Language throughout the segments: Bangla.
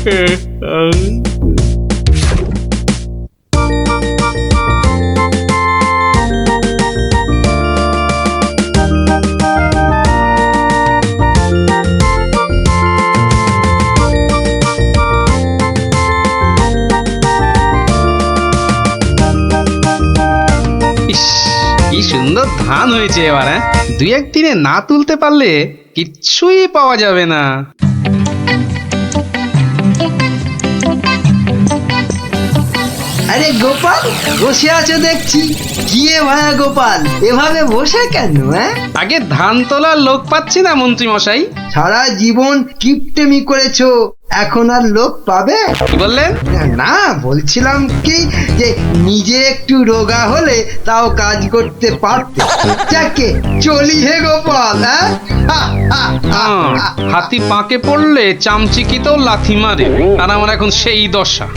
কি সুন্দর ধান হয়েছে এবার। দুই একদিনে না তুলতে পারলে কিচ্ছুই পাওয়া যাবে না। আরে গোপাল বসে আছো দেখছি। কি ভাইয়া গোপাল, এভাবে বসে কেন? আগে ধান তোলার লোক পাচ্ছি না মন্ত্রী মশাই। সারা জীবন কিপটেমি করেছো, এখন আর লোক পাবে? কি বললেন? না, বলছিলাম কি যে নিজে একটু রোগা হলে তাও কাজ করতে পারতে। যাকে চলি হে গোপাল। হাতি পাকে পড়লে চামচিকিতেও লাথি মারে, আর আমার এখন সেই দশা।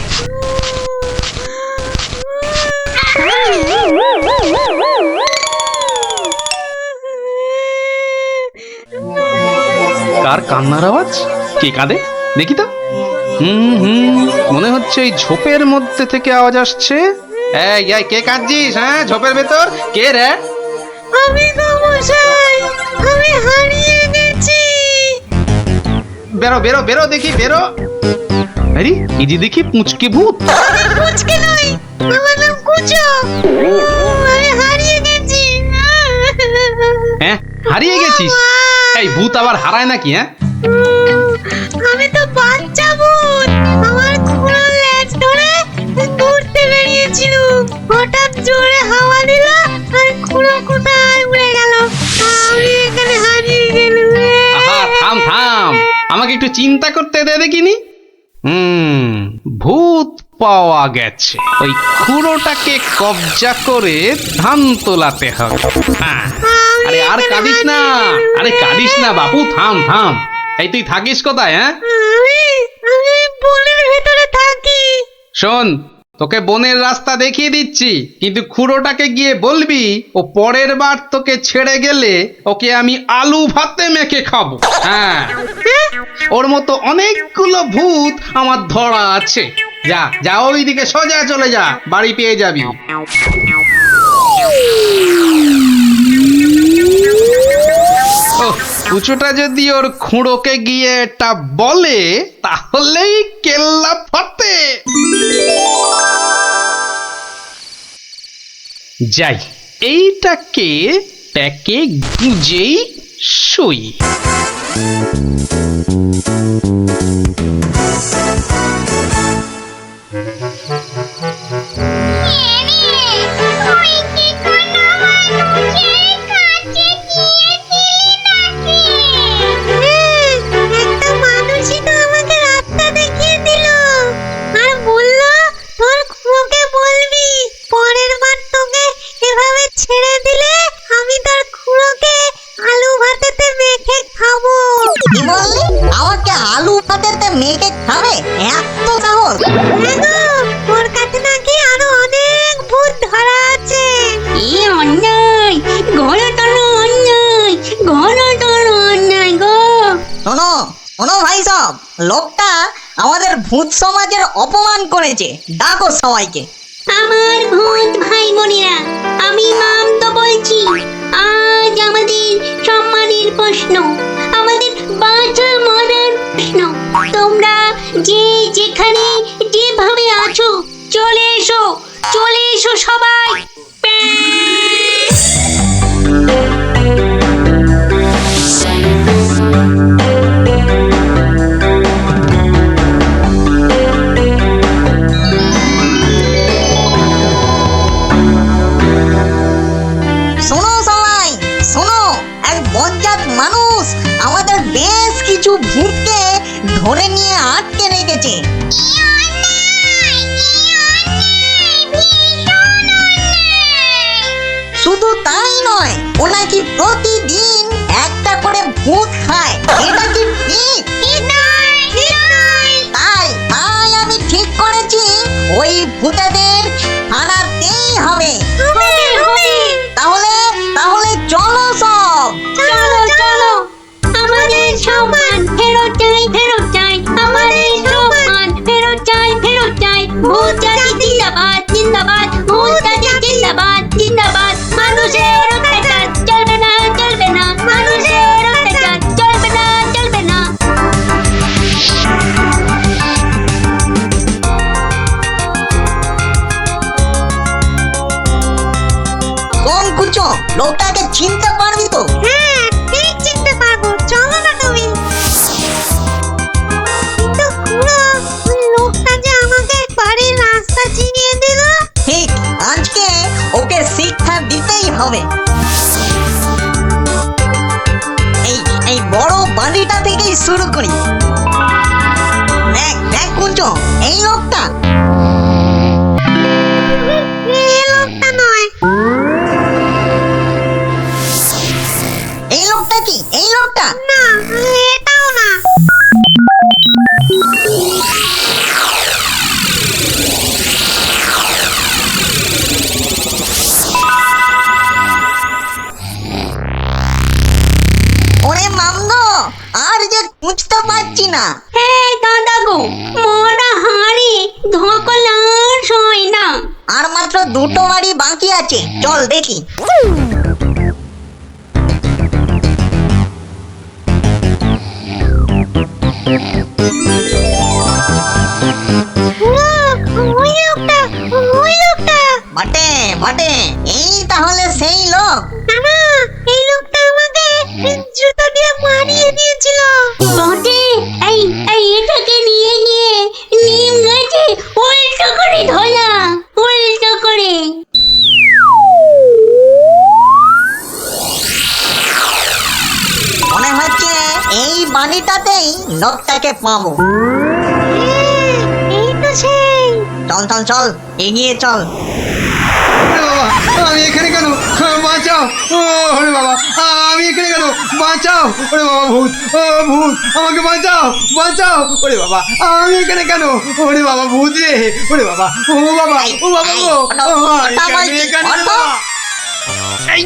কার কান্নার আওয়াজ? কে কাঁদে দেখি তো। মনে হচ্ছে এই ঝোপের মধ্যে থেকে আওয়াজ আসছে। এই কে কাঁদছিস? হ্যাঁ, ঝোপের ভেতর কে রে? আমি গো মশাই, আমি হারিয়ে গেছি। বেরো বেরো বেরো দেখি, বেরো। আরে এই যে দেখি পুঁচকে ভূত। পুচকে নই, আমার নাম কুচো। আমি হারিয়ে গেছি। হ্যাঁ, হারিয়ে গেছিস? এই ভূত আবার হারায় নাকি? হ্যাঁ, আমি তো বাচ্চা ভূত। আমার খুড়ো লেজ ধরে ঘুরতে বেরিয়েছিল, হঠাৎ জোরে হাওয়া দিল আর খুড়ো কোথায় উড়ে গেল। আমি এখানে হারিয়ে গেলাম। আহা, থাম থাম, আমাকে একটু চিন্তা করতে দে দেখিনি। ভূত পাওয়া গেছে। ওই খুঁড়োটাকে কবজা করে ধান তোলাতে হবে। আরে আর কাঁদিস না, আরে কাঁদিস না বাপু, থাম থাম। এই তুই থাকিস কোথায়? হ্যাঁ, আমি বনের ভেতরে থাকি। শোন, তোকে বনের রাস্তা দেখিয়ে দিচ্ছি, কিন্তু খুঁড়োটাকে গিয়ে বলবি ও পরের বার তোকে ছেড়ে গেলে ওকে আমি আলু ভাতে মেখে খাবো। হ্যাঁ, ওর মতো অনেকগুলো ভূত আমার ধরা আছে। যা যা, ওইদিকে সোজা চলে যা, বাড়ি পেয়ে যাবি। কুচোটা যদি ওর খুঁড়োকে গিয়ে এটা বলে তাহলেই কেল্লা ফতে। যাই, এইটাকে প্যাকে গুজেই শুই। আমাকে আলু ভাতেতে মেখে খাবে? এত সাহস? ওর কাছে নাকি আরো অনেক ভূত ধরা আছে। এই অন্যায়, ঘনতর অন্যায়, ঘনতর অন্যায় গো। শোনো শোনো ভাই সব, লোকটা আমাদের ভূত সমাজের অপমান করেছে। ডাকো সবাইকে। আমার ভূত ভাই বোনেরা, আমি মাম তো বলছি। আজ আমাদের সম্মানের প্রশ্ন, আমাদের বাঁচা মরার প্রশ্ন। তোমরা যে যেখানে যেভাবে আছো চলে এসো, চলে এসো সবাই। শোনো সবাই, শোনো, এক বজ্জাত মানুষ আমাদের বেশ কিছু ভূতকে ধরে নিয়ে আটকে রেখেছে। শুধু তাই নয়, ও নাকি প্রতিদিন একটা করে ভূত খায়। এটা কি ঠিক? তাই তাই আমি ঠিক করেছি, ওই ভূতেদের হারাতেই হবে। তাহলে তাহলে চলো সব, চলো চলো, আমাদের সম্মান ফেরত চাই, ফেরত চাই, আমাদের সম্মান। চিনতে পারবি তো? হ্যাঁ ঠিক চিনতে পারবো, চলো না তুমি। কিন্তু খুড়ো, ওই লোকটা যে আমাকে বাড়ির রাস্তা চিনিয়ে দিল। ঠিক, আজকে ওকে শিক্ষা দিতেই হবে। এই বড় বাড়িটা থেকেই শুরু করি। দেখ দেখ কুঞ্চো, এই লোকটা। এই লোকটা নয়। এই লোকটা কি? এই লোকটা না, এটাও না। ওরে মামগো, আর যে বুঝতে পারছি না। হ্যাঁ দাদা গো, মরা হাড়ি ধকলাস হয় না। আর মাত্র দুটো বাড়ি বাকি আছে, চল দেখি। খুড়ো, ওই লোকটা, ওই লোকটা। বটে বটে, এই তাহলে সেই লোক। না না, এই লোকটা আমাকে জুতো দিয়ে মারিয়ে দিয়েছিল। বটে, এই এই এটাকে নিয়ে গিয়ে নিম গাছে উল্টো করে ধরা, উল্টো করে। মনে হচ্ছে এই বাড়িটাতেই লোকটাকে পাবো। হ্যাঁ, এই তো সেই। চল চল চল, এগিয়ে চল। ওরে বাবা, আমি এখানে কেন? বাঁচাও! ওরে বাবা, আমি এখানে কেন? বাঁচাও! ওরে বাবা, ভূত! ও ভূত, আমাকে বাঁচাও! বাঁচাও! ওরে বাবা, আমি এখানে কেন? ওরে বাবা, ভূত রে! ওরে বাবা, ও বাবা, ও বাবা গো! এখানে এখানে বাবা! এই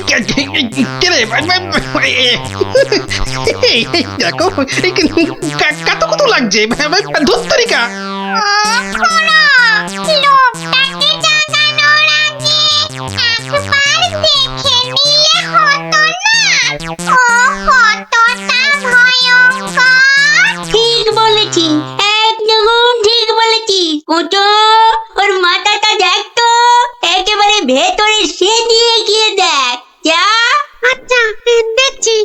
কে রে? দেখো কত কত লাগছে ধুত্তরিকা। লোকটাকে জাগানোর আগে একবার দেখে নিলে হতো না? ও কতটা ভয়ঙ্কর। ঠিক বলেছি, একদম ঠিক বলেছি। কুটো, ওর মাথাটা দেখ তো, একেবারে ভেতরে সেদিয়ে গিয়ে দেখ। যা। আচ্ছা, দেখছি।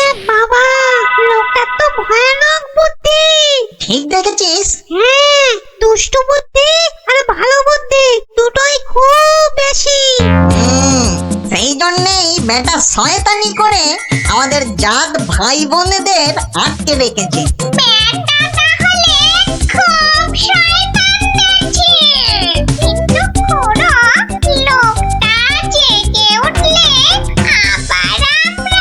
এ বাবা, লোকটা তো ভয়ানক বুদ্ধি। ঠিক দেখেছিস? হ্যাঁ, দুষ্টু বুদ্ধি আর ভালো বুদ্ধি দুটোই খুব বেশি। সেই জন্যেই বেটা শয়তানি করে আমাদের জাত ভাই বোনেদের আটকে রেখেছে। ব্যাটা তাহলে খুব শয়তান দেখছি। কিন্তু খুড়ো, লোকটা জেগে উঠলে আবার আমরা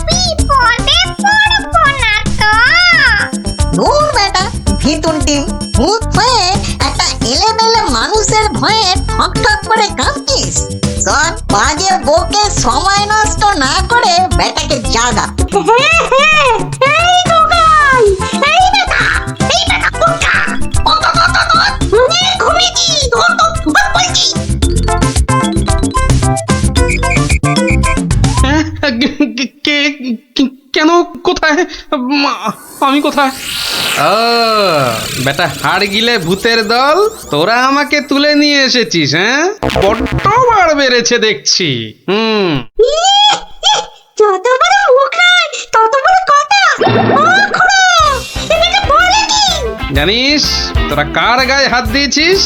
বিপদে পড়বো না তো? দূর বেটা, ভিতুন টিম, ভূত হয়ে একটা এলেমেলে মানুষের ভয়ে ঠক ঠক করে কাঁপছিস। শোন, বাজে বকে সময় নষ্ট না করে বেটাকে জাগা। হ্যাঁ হ্যাঁ, এই দোকান, এই বেটা, এই বেটা কোথা? ঘুমিয়েছি, বলছি। হ্যাঁ, কেন? কোথায়? আমি কোথায়? ও বেটা, হাড় গিলে ভূতের দল, তোরা আমাকে তুলে নিয়ে এসেছিস? হ্যাঁ, বড্ড বাড় বেড়েছে দেখছি। যত বড় মুখ নয় তত বড় কথা। ও খুড়ো, এটা বলে কি? জানিস তোরা কার গায়ে হাত দিয়েছিস?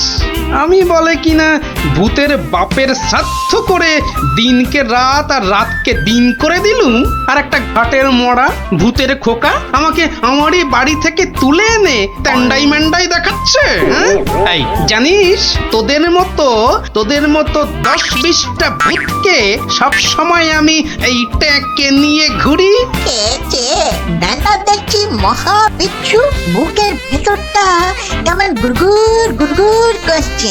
আমি বলে কিনা ভূতের বাপের শ্রাদ্ধ করে দিনকে রাত আর রাতকে দিন করে দিলুম, আর একটা ঘাটের মরা ভূতের খোকা আমাকে আমারই বাড়ি থেকে তুলে এনে ট্যান্ডাই ম্যান্ডাই দেখাচ্ছে। হ্যাঁ? এই জানিস তোদের মতো 10-20টা ভূতকে সব সময় আমি এই ট্যাঁকে নিয়ে ঘুরি। বেটা দেখছি মহা বিচ্ছু, বুকের ভেতরটা কেমন গুড়গুড় গুড়গুড় করছে।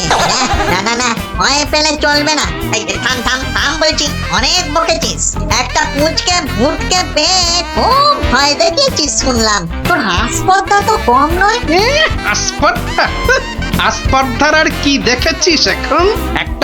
না না না, ভয় পেলে চলবে না। এই থাম থাম থাম বলছি, অনেক বকেছিস। একটা পুঁচকে ভূতকে পেয়ে খুব ভয় দেখিয়েছিস শুনলাম। তোর হাসপাতাল তো কম নয়। আসপর্ধা? আসপর্ধার আর কি দেখেছিস এখন? একটা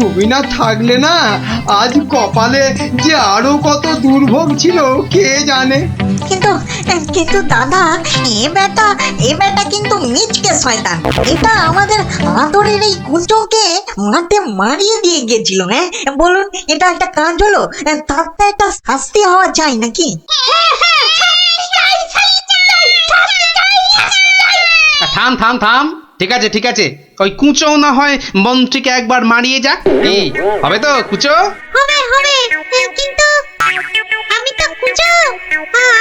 তুমি না থাকলে না আজ কপালে যে আরো কত দুর্ভোগ ছিল কে জানে। কিন্তু কিন্তু দাদা, এ বেটা কিন্তু মিচকে শয়তান। এটা আমাদের আদরের এই কুঞ্চকে মাঠে মারিয়ে দিয়ে গেছিল। হ্যাঁ বলুন, এটা একটা কাজ হলো? তার তো একটা শাস্তি হওয়া চাই নাকি? থাম থাম থাম, ঠিক আছে ঠিক আছে, ওই কুঁচো না হয় মন্ত্রীকে একবার মারিয়ে যাক। কি হবে তো কুঁচো? হবে হবে, কিন্তু আমি তো কুচো,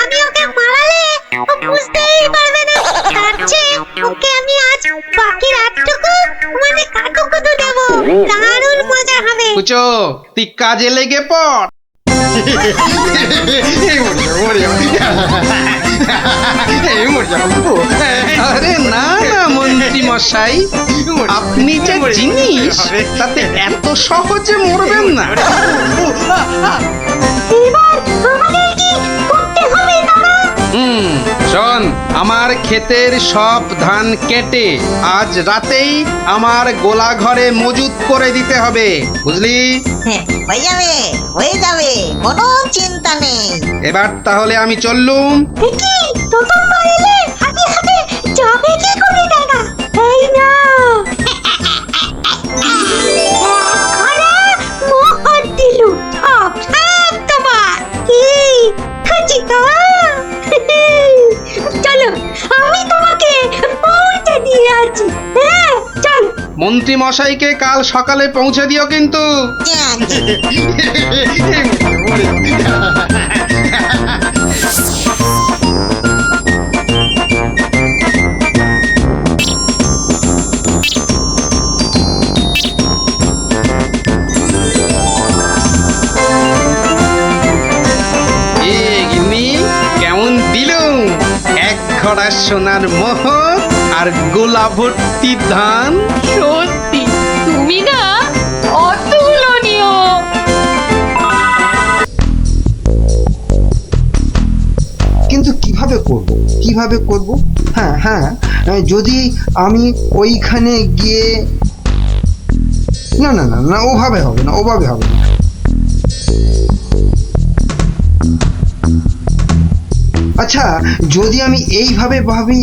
আমি ওকে মারালে ও বুঝতেই পারবে না। তার চেয়ে ওকে আমি আজ বাকি রাতটুকু মানে কাটুকুটু দেবো, দারুণ মজা হবে। কুঁচো তুই কাজে লেগে পড়। আরে না না মন্ত্রী মশাই, আপনি যে জিনিস তাতে এত সহজে মরবেন না। এবার আমাদের কি করতে হবে দাদা? শোন, আমার ক্ষেতের সব ধান কেটে আজ রাতেই আমার গোলা ঘরে মজুত করে দিতে হবে, বুঝলি? হ্যাঁ, হয়ে যাবে, কোনো চিন্তা নেই। এবার তাহলে আমি চললুম। কি তোতন বাইলে হাতে হাতে যাবে কি করে দাদা? এই না ঘরে মোহর দিলু, সব সব তোমার। কি খুঁজি তো? চলো আমি তোমাকে পৌঁছে দিয়ে আছি। হ্যাঁ চল। মন্ত্রী মশাইকে কাল সকালে পৌঁছে দিও কিন্তু। কেমন দিলুম এক ঘড়া সোনার মোহর আর গোলা ভর্তি ধান। সত্যি তুমি না অতুলনীয়। কিন্তু কিভাবে করব? হ্যাঁ হ্যাঁ, যদি আমি ওইখানে গিয়ে না না না না, ওভাবে হবে না। আচ্ছা, যদি আমি এইভাবে ভাবি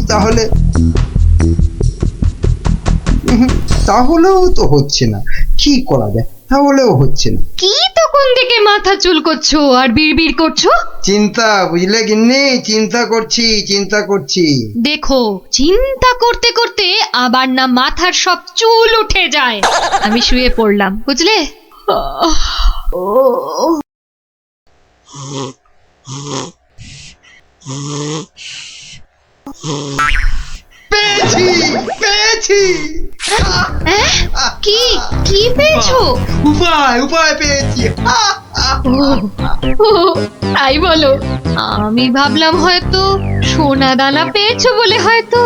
তাহলেও তো হচ্ছে না। কি করা যায়? তাহলেও হচ্ছে না। কি তখন থেকে মাথা চুল করছো আর বিড়বিড় করছো? চিন্তা, বুঝলে গিন্নি, চিন্তা করছি। দেখো, চিন্তা করতে করতে আবার না মাথার সব চুল উঠে যায়। আমি শুয়ে পড়লাম, বুঝলে? পেয়েছি। কি কি পেয়েছো? উপায় পেয়েছি। ও, তাই বলো? আমি ভাবলাম হয়তো সোনা দানা পেয়েছো বলে হয়তো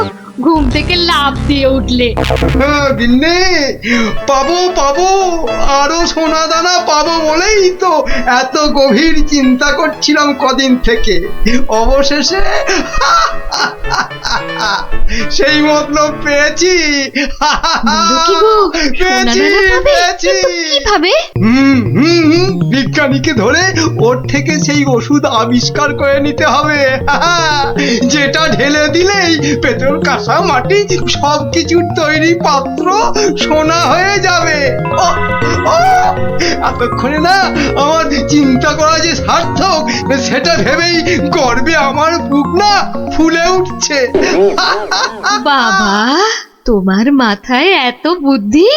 ঘুম থেকে লাফ দিয়ে উঠলে। গিন্নি, পাবো আরো সোনা দানা পাবো বলেই তো এত গভীর চিন্তা করছিলাম কদিন থেকে। অবশেষে সেই মতলব পেয়েছি। পেয়েছি। কিভাবে? বিজ্ঞানীকে ধরে ওর থেকে সেই ওষুধ আবিষ্কার করে নিতে হবে, যেটা ঢেলে দিলেই পেট্রোল, কাঁসা, মাটি সবকিছুর তৈরি পাত্র সোনা হয়ে যাবে। এতক্ষণে না আমার চিন্তা করা যে সার্থক সেটা ভেবেই গর্বে আমার বুক না ফুলে উঠছে। বাবা, তোমার মাথায় এত বুদ্ধি!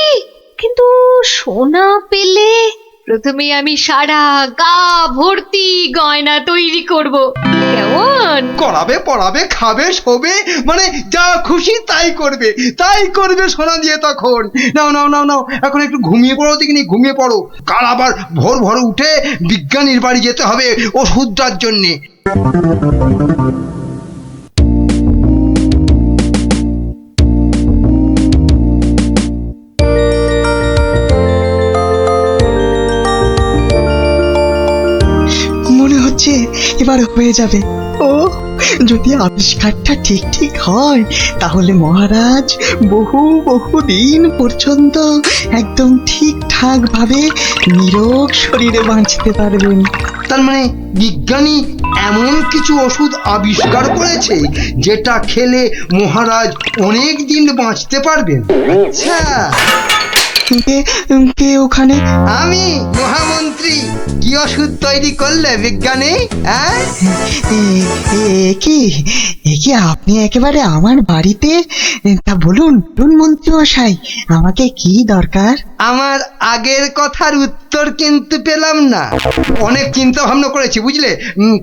কিন্তু সোনা পেলে প্রথমে আমি সারা গা ভর্তি গয়না তৈরি করব। কেমন? করাবে, পড়াবে, খাবে, শোবে, মানে যা খুশি তাই করবে সোনা দিয়ে। তখন নাও এখন একটু ঘুমিয়ে পড়ো, দেখিনি, ঘুমিয়ে পড়ো। কাল আবার ভোর উঠে বিজ্ঞানীর বাড়ি যেতে হবে ওষুধটার জন্যে। মনে হচ্ছে এবার হয়ে যাবে। ও যদি আবিষ্কারটা ঠিক ঠিক হয় তাহলে মহারাজ বহু দিন পর্যন্ত একদম ঠিকঠাক ভাবে নিরোগ শরীরে বাঁচতে পারবেন। তার মানে বিজ্ঞানী এমন কিছু ওষুধ আবিষ্কার করেছে যেটা খেলে মহারাজ অনেক দিন বাঁচতে পারবেন। আচ্ছা, কে ওখানে? আমি মহামন্ত্রী। কি ওষুধ তৈরি করলে বিজ্ঞানী? হ্যাঁ, এ কি আপনি একেবারে আমার বাড়িতে? তা বলুন মন্ত্রী মশাই, আমাকে কি দরকার? আমার আগের কথার উত্তর কিন্তু পেলাম না। অনেক চিন্তা ভাবনা করেছি বুঝলে,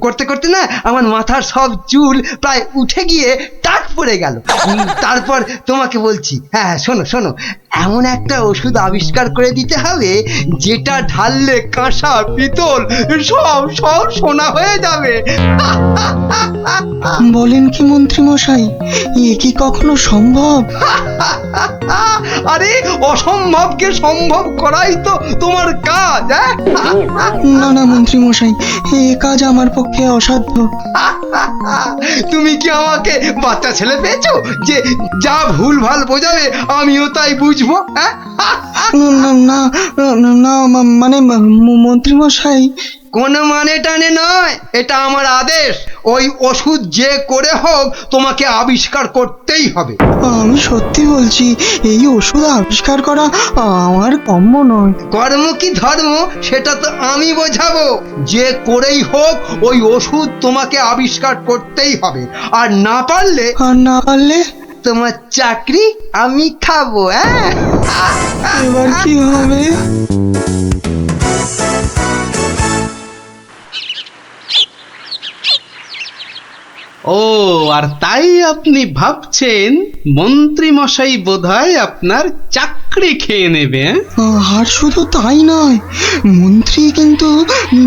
করতে করতে না আমার মাথার সব চুল প্রায় উঠে গিয়ে টাক পড়ে গেল। তারপর তোমাকে বলছি, হ্যাঁ শোনো শোনো, এমন একটা ওষুধ আবিষ্কার করে দিতে হবে যেটা ঢাললে কাঁসা পিতল সব সব সোনা হয়ে যাবে। বলেন কি মন্ত্রী মশাই, এ কি কখনো সম্ভব? আরে অসম্ভবকে সম্ভব করাই তো তোমার কাজ। না মন্ত্রী মশাই, এ কাজ আমার পক্ষে অসাধ্য। তুমি কি আমাকে বাচ্চা ছেলে পেয়েছো যে যা ভুল ভাল বোঝাবে আমিও তাই বুঝবো? না মানে মন্ত্রী মশাই, কোনো মানে টানে নয়, এটা আমার আদেশ। ওই ওষুধ যে করে হোক তোমাকে আবিষ্কার করতেই হবে। আমি সত্যি বলছি, এই ওষুধ আবিষ্কার করা আমার কম্য নয়। কর্ম কি ধর্ম সেটা তো আমি বোঝাবো। যে করেই হোক ওই ওষুধ তোমাকে আবিষ্কার করতেই হবে, আর না পারলে তোমার চাকরি আমি খাবো। এবার কি হবে? ও, আর তাই আপনি ভাবছেন মন্ত্রী মশাই বোধহয় আপনার চাকরি খেয়ে নেবে? আর শুধু তাই নয়, মন্ত্রী কিন্তু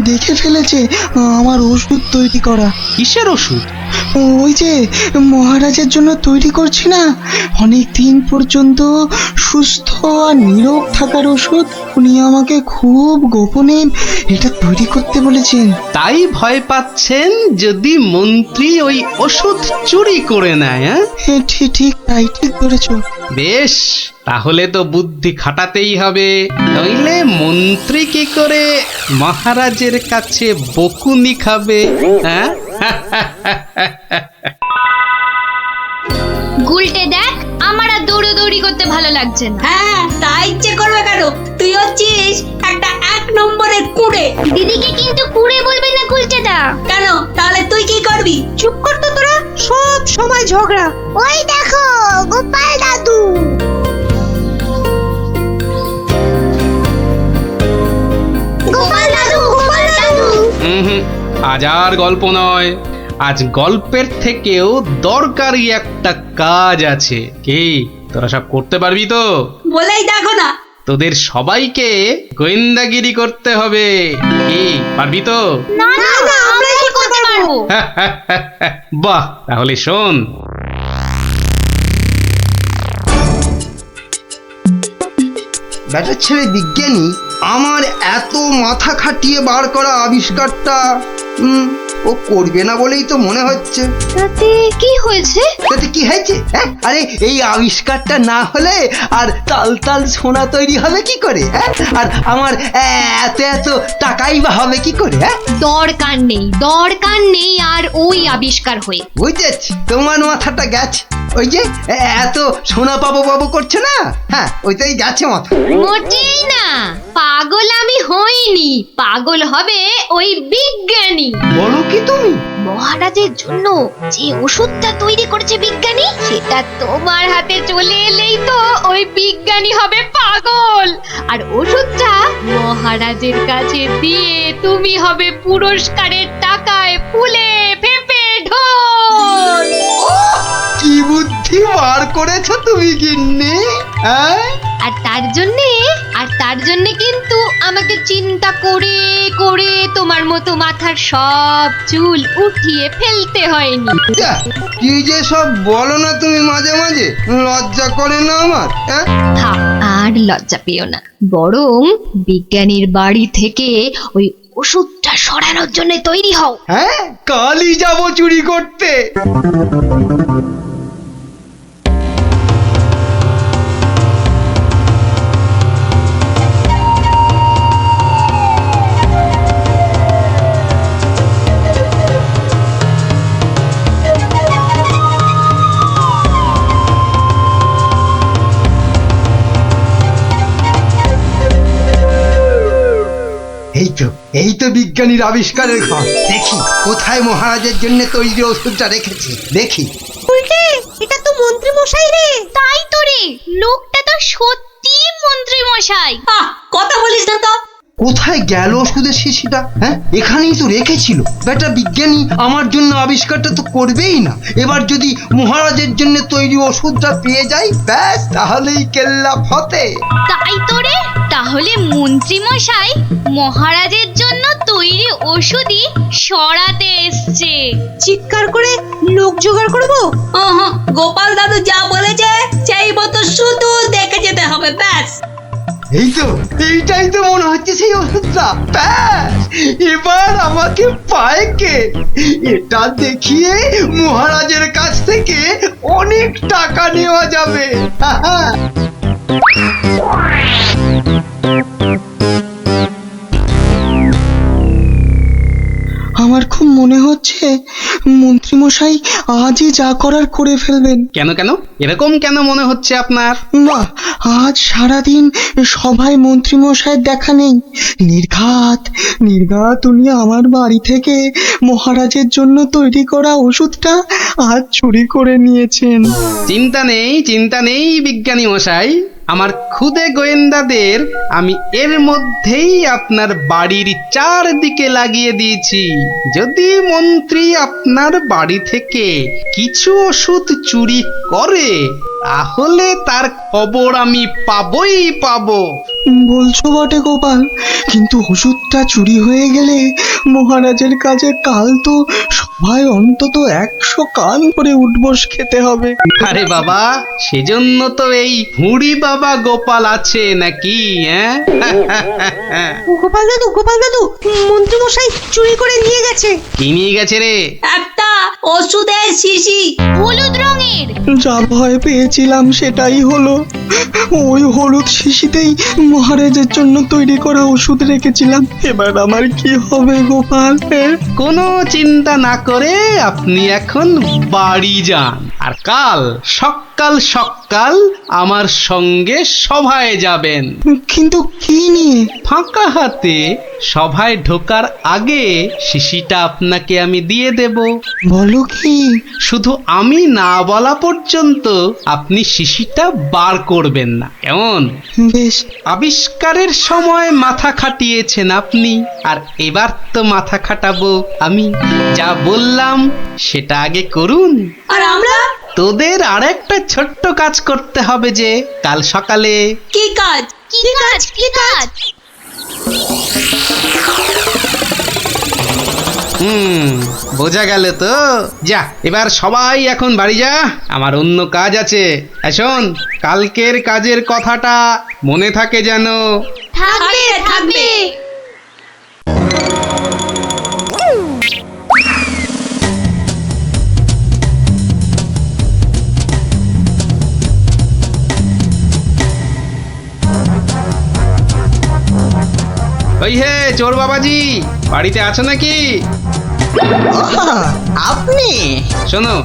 দেখে ফেলেছে আমার ওষুধ তৈরি করা। কিসের ওষুধ? ওই যে মহারাজের জন্য তৈরি করছি না, অনেক দিন পর্যন্ত সুস্থ আর নীরব থাকার ওষুধ। উনি আমাকে খুব গোপনে এটা তৈরি করতে বলেছেন। তাই ভয় পাচ্ছেন যদি মন্ত্রী ওই ওষুধ চুরি করে নেয়? ঠিক তাই, ঠিক ধরেছ। বেশ, তাহলে তো বুদ্ধি খাটাতেই হবে, নইলে মন্ত্রী কি করে মহারাজের কাছে বকুনি খাবে? হ্যাঁ, গুলটে দেখ, আমার আর দৌড়ি করতে ভালো লাগছে না। হ্যাঁ, তা ইচ্ছে করবে কেন? তুই হচ্ছিস একটা 1 নম্বরের কুড়ে। দিদিকে কিন্তু কুড়ে বলবি না গুলটেদা। কেন? তাহলে তুই কি করবি? চুপ কর তো তোরা, সব সময় ঝগড়া। ওই দেখো গোপাল দাদু। গোপাল দাদু, গোপাল দাদু। আজ আর গল্প নয়, আজ গল্পের থেকেও দরকারি একটা কাজ আছে। কি তোরা সব করতে পারবি তো? বলেই দেখো না। তোদের সবাইকে গোয়েন্দাগিরি করতে হবে। কি পারবি তো? না আমরা কি করতে পারবো? বাহ, তাহলে শোন। ব্যাটার ছেলে বিজ্ঞানী আমার এত মাথা খাটিয়ে বার করা আবিষ্কারটা ও করবে না বলেই তো মনে হচ্ছে। তাতে কি হয়েছে? তাতে কি হয়েছে? আরে এই আবিষ্কারটা না হলে আর তাল সোনা তৈরি হবে কি করে? আর আমার এত টাকাই বা হবে কি করে? দরকার নেই আর ওই আবিষ্কার হয়ে। বুঝেছি, তোমার মাথাটা গেছে। ওই যে এত সোনা পাবো করছে না, হ্যাঁ ওইটাই গেছে মাথা। মোটেই না, পাগল আমি হইনি, পাগল হবে ওই বিজ্ঞানী। বলো কি তুমি? মহারাজের জন্য যে ওষুধটা তৈরি করেছে বিজ্ঞানী, সেটা তোমার হাতে চলে এলেই তো ওই বিজ্ঞানী হবে পাগল, আর ওষুধটা মহারাজের কাছে দিয়ে তুমি হবে পুরস্কারের টাকায় ফুলে ফেপে ঢোল। কি বুদ্ধি বার করেছো তুমি গিন্নি! আর তার জন্যে কিন্তু আমাকে চিন্তা করে করে তোমার মতো মাথার সব চুল উঠিয়ে ফেলতে হয়নি। কি যে সব বলো না তুমি মাঝে মাঝে, লজ্জা করে না আমার? থাক, আর লজ্জা পেও না, বরং বিজ্ঞানীর বাড়ি থেকে ওই ওষুধটা সরানোর জন্য তৈরি হও। হ্যাঁ, কালই যাব চুরি করতে। এই তো বিজ্ঞানীর আবিষ্কারের ঘর। দেখি কোথায় মহারাজের জন্য তৈরি ওষুধটা রেখেছি, দেখি। এটা তো মন্ত্রী মশাই রে। তাই তো রে, লোকটা তো সত্যি মন্ত্রী মশাই। কথা বলিস না তো। কোথায় গেল ওষুধের শিশিটা? হ্যাঁ, এখানেই তো রেখেছিল। বেটা বিজ্ঞানী আমার জন্য আবিষ্কারটা তো করবেই না। এবার যদি মহারাজের জন্য তৈরি ওষুধটা পেয়ে যাই, ব্যাস তাহলেই কেল্লা ফতে। তাই তো রে, তাহলে মন্ত্রী মশাই মহারাজের জন্য তৈরি ওষুধই সরাতে এসছে। চিৎকার করে লোক জোগাড় করবো? গোপাল দাদু যা বলেছে সেই মতো শুধু দেখে যেতে হবে, ব্যাস। এই তো, এইটাই তো মনে হচ্ছে সেই ওষুধটা। ব্যাস, এবার আমাকে পায় কে? এটা দেখিয়ে মহারাজের কাছ থেকে অনেক টাকা নেওয়া যাবে। আমার খুব মনে হচ্ছে মন্ত্রীমশাই আজই যা করার করে ফেলবেন। কেন কেন এরকম কেন মনে হচ্ছে আপনার? বাহ, আজ সারাদিন সভায় মন্ত্রীমশাইয়ের দেখা নেই। নির্ঘাত নির্ঘাত উনি আমার বাড়ি থেকে মহারাজের জন্য তৈরি করা ওষুধটা আজ চুরি করে নিয়েছেন। চিন্তা নেই বিজ্ঞানী মশাই, আমার খুদে গোয়েন্দাদের আমি এর মধ্যেই আপনার বাড়ির চারদিকে লাগিয়ে দিয়েছি। যদি মন্ত্রী আপনার বাড়ি থেকে কিছু ওষুধ চুরি করে, তাহলে তার খবর আমি পাবই পাবো। বলছো বটে গোপাল, কিন্তু ওষুধটা চুরি হয়ে গেলে মহারাজের কাছে কাল তো সবাই অন্তত 100 কান করে উঠবস খেতে হবে। আরে বাবা, সেজন্য তো এই হুড়ি বাবা গোপাল আছে নাকি? হ্যাঁ গোপাল দাদু, মন্ত্রী মশাই চুরি করে নিয়ে গেছে। কি নিয়ে গেছে রে? একটা ওষুধের শিশি, হলুদ রঙের। যা ভয় পেয়েছিলাম সেটাই হলো। ওই হলুদ শিশিতেই মহারাজের জন্য তৈরি করা ওষুধ রেখেছিলাম। এবার আমার কি হবে গোপাল? কোনো চিন্তা না করে আপনি এখন বাড়ি যান, আর কাল সকাল আমার সঙ্গে সভায় যাবেন। কিন্তু কি নিয়ে? ফাঁকা হাতে সভায় ঢোকার আগে শিশিটা আপনাকে আমি দিয়ে দেব। বলো কি? শুধু আমি না বলা পর্যন্ত আপনি শিশিটা বার করবেন না, কেমন? বেশ। আবিষ্কারের সময় মাথা খাটিয়েছেন আপনি, আর এবার তো মাথা খাটাবো আমি। যা বললাম সেটা আগে করুন। আর আমরা? তোদের আর একটা ছোট্ট কাজ করতে হবে যে কাল সকালে। কি কাজ? কি কাজ? বোঝা গেল তো? যা, এবার সবাই এখন বাড়ি যা, আমার অন্য কাজ আছে। শোন, কালকের কাজের কথাটা মনে থাকে যেন। থাকবে। ওই হে চোর বাবাজি, বাড়িতে আছো নাকি? আপনি? শোনো,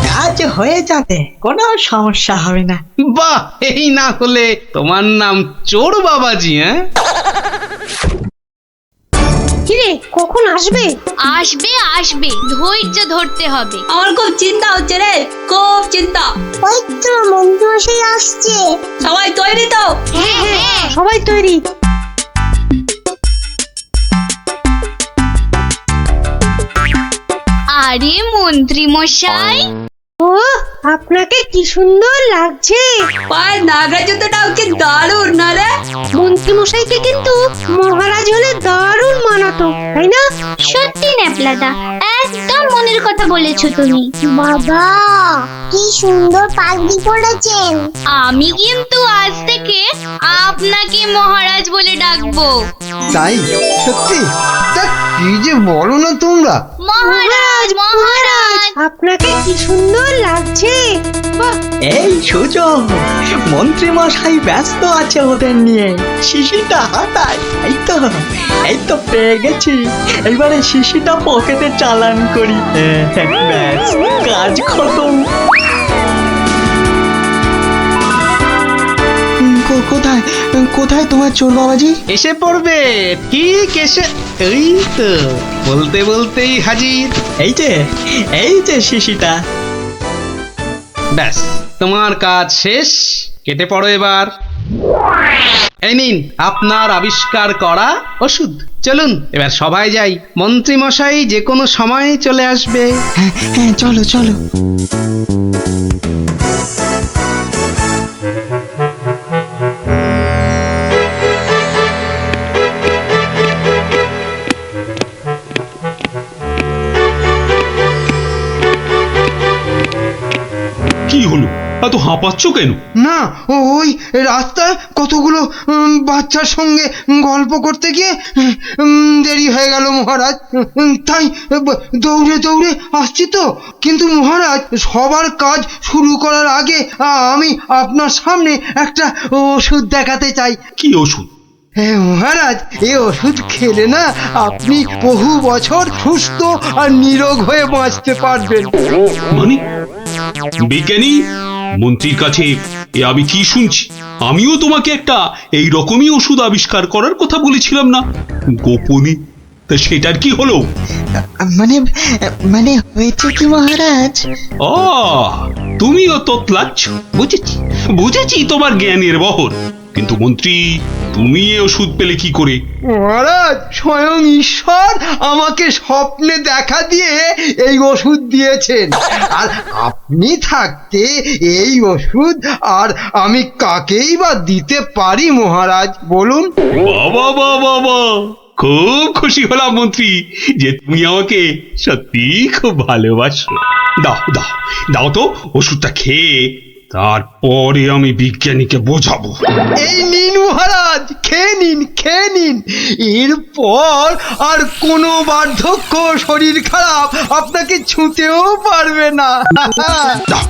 কাজ হয়ে যাবে, কোনো সমস্যা হবে না। বাহ, এই না হলে তোমার নাম চোর বাবাজি? হ্যাঁ, কিরে কখন আসবে? আসবে, ধৈর্য ধরতে হবে। আমার খুব চিন্তা হচ্ছে রে, খুব চিন্তা। ওই তো মন্ত্রী মশাই আসছে। সবাই তৈরি তো? হ্যাঁ। সবাই তৈরি। আরে মন্ত্রী মশাই, ও আপনাকে কি সুন্দর লাগছে। পায়ের নাগরা জুতোটাও কি দারুণ না রে? মন্ত্রী মশাইকে কিন্তু মহারাজ হলে দারুণ মানাতো, তাই না? সত্যি ন্যাপলাদা, একদম মনের কথা বলেছো তুমি। বাবা কি সুন্দর পাগড়ি পরেছেন। আমি কিন্তু আজ থেকে আপনাকে মহারাজ থাকবো। তাই সত্যি? তা কি যে বলো না তোমরা। মহারাজ মহারাজ, আপনাকে কি সুন্দর লাগছে। বাহ, এই সুযোগ মন্ত্রী মশাই ব্যস্ত আছে ওদের নিয়ে, শিশিটা হাতায়। এই তো পেয়ে গেছি, এবারে শিশিটা পকেটে চালান করি। ব্যাস, কাজ খতম। কোথায় কোথায় তোমার চোর বাবাজি? এসে পড়বে, ঠিক এসে, এই তো বলতে বলতেই হাজির। এই যে শিশিটা। ব্যাস, তোমার কাজ শেষ, কেটে পড়ো এবার। এই নিন আপনার আবিষ্কার করা ওষুধ। চলুন এবার সবাই যাই, মন্ত্রী মশাই যে কোনো সময় চলে আসবে। হ্যাঁ চলো চলো। কি হলো, এত হাঁপাচ্ছ কেন? না, ওই রাস্তায় কতগুলো বাচ্চার সঙ্গে গল্প করতে গিয়ে দেরি হয়ে গেল মহারাজ। তাই দৌড়ে দৌড়ে আসছি তো। কিন্তু মহারাজ, সবার কাজ শুরু করার আগে আমি আপনার সামনে একটা ওষুধ দেখাতে চাই। কি ওষুধ? হ্যাঁ মহারাজ, এই ওষুধ খেলে না আপনি বহু বছর সুস্থ আর নিরোগ হয়ে বাঁচতে পারবেন। মানে বিজ্ঞানী, মন্ত্রীর কাছে এ আমি কি শুনছি? আমিও তোমাকে একটা এই রকমই ওষুধ আবিষ্কার করার কথা বলেছিলাম না, গোপনে? তা সেটার কি হলো? মানে হয়েছে কি মহারাজ? তুমিও তোতলাচ্ছ, বুঝেছি তোমার জ্ঞানের বহর। কিন্তু মন্ত্রী, তুমি এ ওষুধ পেলে কি করে? মহারাজ, স্বয়ং ঈশ্বর আমাকে স্বপ্নে দেখা দিয়ে এই ওষুধ দিয়েছেন। আর আপনি থাকতে এই ওষুধ আর আমি কাকেই বা দিতে পারি মহারাজ, বলুন? বাবা বাবা বাবা, খুব খুশি হলাম মন্ত্রী যে তুমি আমাকে সত্যি খুব ভালোবাসো। দাও দাও দাও তো ওষুধটা খেয়ে, তারপরে আমি বিজ্ঞানীকে বোঝাবো। এই নিন মহারাজ, খেয়ে নিন, খেয়ে নিন। এরপর আর কোনো বার্ধক্য, শরীর খারাপ আপনাকে ছুঁতেও পারবে না। দাও।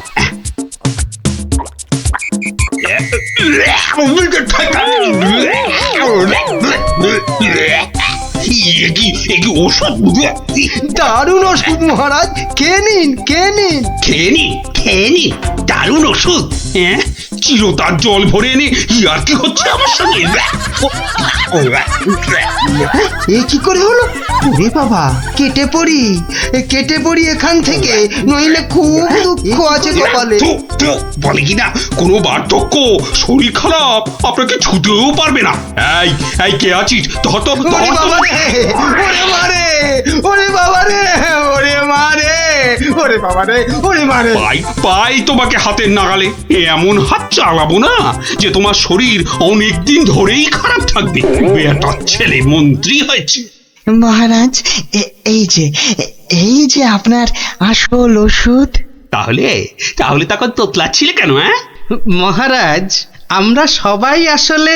ওষুধ দারুণ ওষুধ মহারাজ, খেয়ে নিন, খেয়ে নিন। খেয়ে নি দারুণ ওষুধ। হ্যাঁ, চিরতার জল ভরে এনে আর কি হচ্ছে আমার সঙ্গে? এ কি করে হলো? ওরে বাবা, কেটে পড়ি এখান থেকে, নইলে খুব দুঃখ আছে কপালে। বলে কিনা কোনো বার্ধক্য, শরীর খারাপ আপনাকে ছুতেও পারবে না। এই কে আছিস? ধর তো, ওরে বাবা রে, ওরে মারে, ওরে বাবা রে, ওরে মারে, ওরে বাবা রে, ওরে মারে। পাই তোমাকে হাতের নাগালে। এমন হাত চালাবো না যে তোমার শরীর অনেকদিন ধরেই খারাপ থাকবে। বেটা ছেলে মন্ত্রী হয়েছে। মহারাজ, এই যে আপনার আসল ওষুধ। তাহলে তখন তোতলাচ্ছিলে কেন? হ্যাঁ মহারাজ, আমরা সবাই আসলে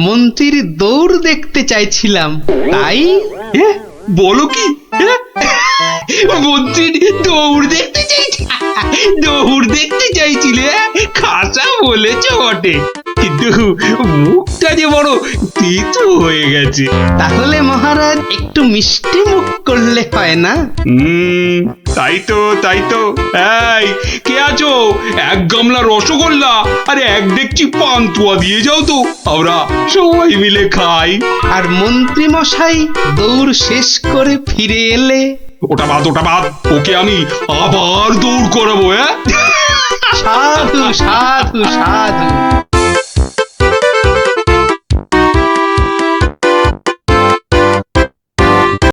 মন্ত্রীর দৌড় দেখতে চাইছিলাম, তাই। বলো কি? মন্ত্রীর দৌড় দেখতে চাইছিলে? খাসা বলেছ বটে, কিন্তু মুখটা যে বড় তিতো হয়ে গেছে। তাহলে মহারাজ একটু মিষ্টি মুখ করলে হয় না? তাই তো। এই কে আছো? এক গামলা রসগোল্লা আর এক ডেকচি পান্তুয়া দিয়ে যাও তো, আমরা সবাই মিলে খাই। আর মন্ত্রী মশাই দৌড় শেষ করে ফিরে এলে? ওটা বাদ, ওকে আমি আবার দৌড় করাবো। সাধু সাধু সাধু।